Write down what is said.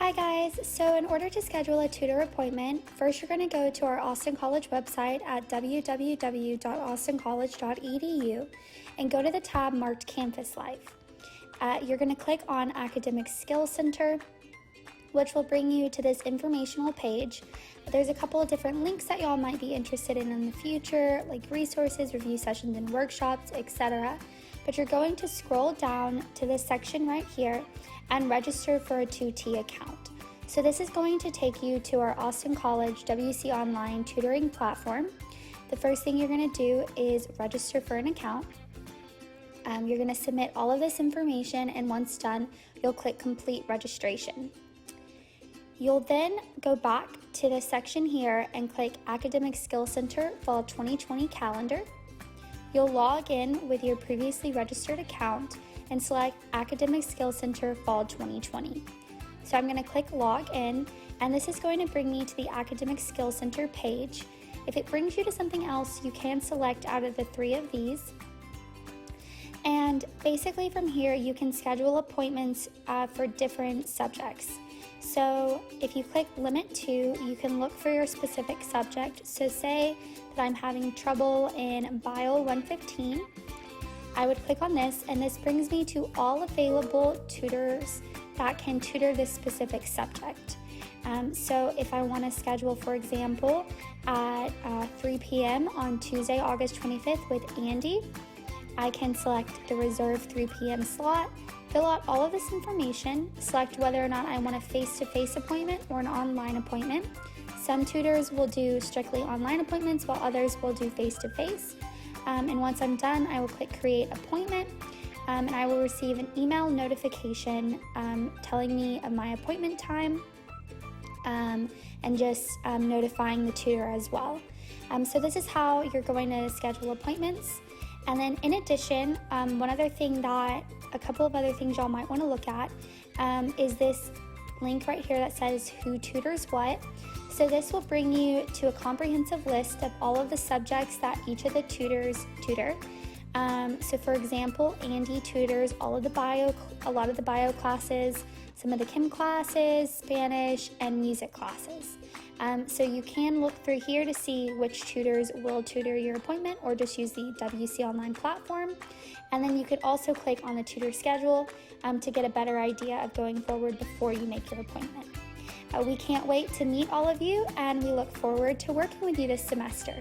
Hi guys, so in order to schedule a tutor appointment, first you're going to go to our Austin College website at www.austincollege.edu and go to the tab marked Campus Life. You're going to click on Academic Skills Center, which will bring you to this informational page. There's a couple of different links that y'all might be interested in the future, like resources, review sessions and workshops, etc. But you're going to scroll down to this section right here and register for a 2T account. So this is going to take you to our Austin College WC Online tutoring platform. The first thing you're going to do is register for an account. You're going to submit all of this information, and once done, you'll click Complete Registration. You'll then go back to this section here and click Academic Skills Center Fall 2020 Calendar. You'll log in with your previously registered account and select Academic Skills Center Fall 2020. So I'm going to click Log In, and this is going to bring me to the Academic Skills Center page. If it brings you to something else, you can select out of the three of these. And basically from here, you can schedule appointments for different subjects. So if you click Limit To, you can look for your specific subject. So say that I'm having trouble in Bio 115. I would click on this, and this brings me to all available tutors that can tutor this specific subject. So if I want to schedule, for example, at 3 p.m. on Tuesday, August 25th with Andy, I can select the reserved 3 p.m. slot, fill out all of this information, select whether or not I want a face-to-face appointment or an online appointment. Some tutors will do strictly online appointments, while others will do face-to-face. And once I'm done, I will click Create Appointment, and I will receive an email notification telling me of my appointment time and just notifying the tutor as well. So this is how you're going to schedule appointments. And then in addition, a couple of other things y'all might want to look at is this link right here that says Who Tutors What. So this will bring you to a comprehensive list of all of the subjects that each of the tutors tutor. So for example, Andy tutors a lot of the bio classes, some of the chem classes, Spanish, and music classes. So you can look through here to see which tutors will tutor your appointment, or just use the WC Online platform. And then you could also click on the tutor schedule to get a better idea of going forward before you make your appointment. We can't wait to meet all of you, and we look forward to working with you this semester.